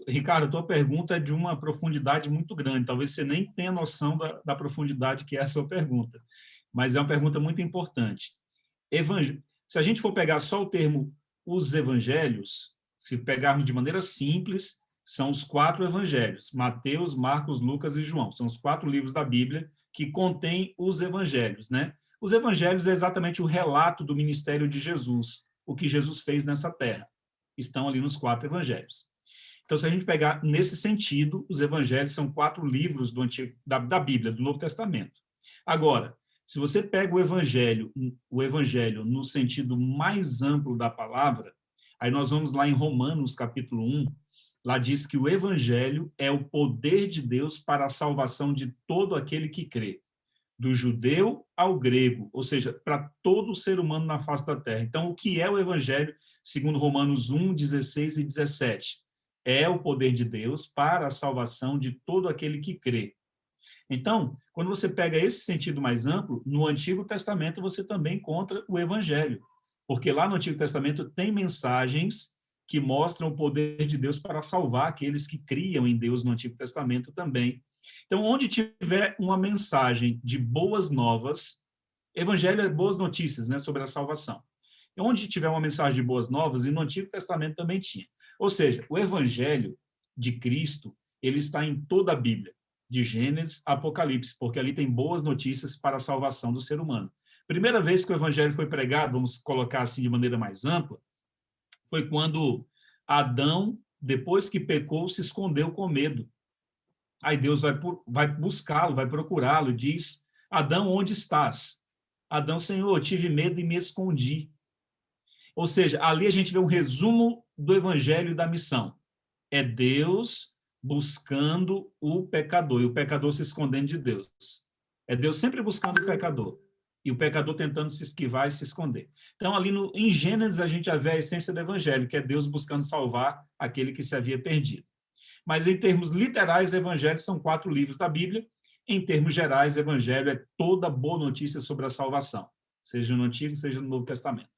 Ricardo, a tua pergunta é de uma profundidade muito grande, talvez você nem tenha noção da profundidade que é a sua pergunta, mas é uma pergunta muito importante. Se a gente for pegar só o termo os evangelhos, se pegarmos de maneira simples, são os 4 evangelhos, Mateus, Marcos, Lucas e João. São os 4 livros da Bíblia que contêm os evangelhos, né? Os evangelhos é exatamente o relato do ministério de Jesus, o que Jesus fez nessa terra. Estão ali nos 4 evangelhos. Então, se a gente pegar nesse sentido, os evangelhos são 4 livros da Bíblia, do Novo Testamento. Agora, se você pega o evangelho no sentido mais amplo da palavra, aí nós vamos lá em Romanos, capítulo 1, lá diz que o evangelho é o poder de Deus para a salvação de todo aquele que crê, do judeu ao grego, ou seja, para todo ser humano na face da terra. Então, o que é o evangelho, segundo Romanos 1, 16 e 17? É o poder de Deus para a salvação de todo aquele que crê. Então, quando você pega esse sentido mais amplo, no Antigo Testamento você também encontra o Evangelho, porque lá no Antigo Testamento tem mensagens que mostram o poder de Deus para salvar aqueles que criam em Deus no Antigo Testamento também. Então, onde tiver uma mensagem de boas novas, Evangelho é boas notícias, né, sobre a salvação. E onde tiver uma mensagem de boas novas, e no Antigo Testamento também tinha. Ou seja, o Evangelho de Cristo, ele está em toda a Bíblia. de Gênesis a Apocalipse, porque ali tem boas notícias para a salvação do ser humano. Primeira vez que o evangelho foi pregado, vamos colocar assim de maneira mais ampla, foi quando Adão, depois que pecou, se escondeu com medo. Aí Deus vai buscá-lo, vai procurá-lo e diz: Adão, onde estás? Adão, Senhor, eu tive medo e me escondi. Ou seja, ali a gente vê um resumo do evangelho e da missão. É Deus buscando o pecador, e o pecador se escondendo de Deus. É Deus sempre buscando o pecador, e o pecador tentando se esquivar e se esconder. Então, ali em Gênesis, a gente já vê a essência do evangelho, que é Deus buscando salvar aquele que se havia perdido. Mas, em termos literais, evangelho são 4 livros da Bíblia. Em termos gerais, evangelho é toda boa notícia sobre a salvação, seja no Antigo, seja no Novo Testamento.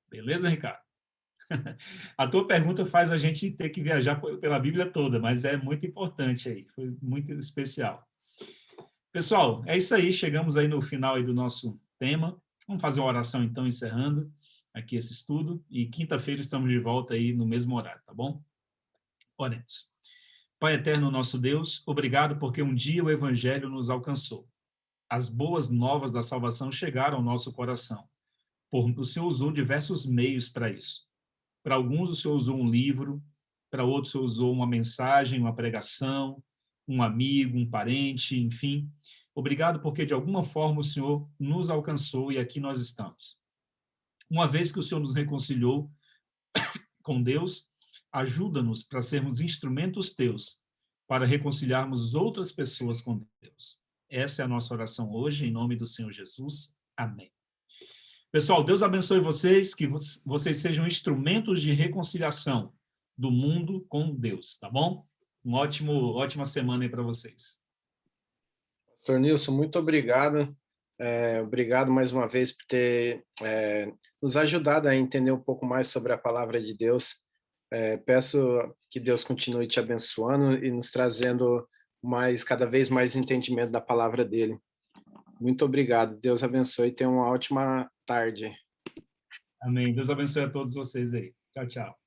Beleza, Ricardo? A tua pergunta faz a gente ter que viajar pela Bíblia toda, mas é muito importante aí, foi muito especial. Pessoal, é isso aí, chegamos aí no final aí do nosso tema. Vamos fazer uma oração, então, encerrando aqui esse estudo, e quinta-feira estamos de volta aí no mesmo horário, tá bom? Oremos. Pai eterno, nosso Deus, obrigado porque um dia o Evangelho nos alcançou. As boas novas da salvação chegaram ao nosso coração. O Senhor usou diversos meios para isso. Para alguns, o Senhor usou um livro, para outros, o Senhor usou uma mensagem, uma pregação, um amigo, um parente, enfim. Obrigado porque, de alguma forma, o Senhor nos alcançou e aqui nós estamos. Uma vez que o Senhor nos reconciliou com Deus, ajuda-nos para sermos instrumentos teus, para reconciliarmos outras pessoas com Deus. Essa é a nossa oração hoje, em nome do Senhor Jesus. Amém. Pessoal, Deus abençoe vocês, que vocês sejam instrumentos de reconciliação do mundo com Deus, tá bom? Ótima semana aí para vocês. Pastor Nilson, muito obrigado. Obrigado mais uma vez por ter nos ajudado a entender um pouco mais sobre a palavra de Deus. Peço que Deus continue te abençoando e nos trazendo cada vez mais entendimento da palavra dele. Muito obrigado. Deus abençoe e tenha uma ótima tarde. Amém. Deus abençoe a todos vocês aí. Tchau, tchau.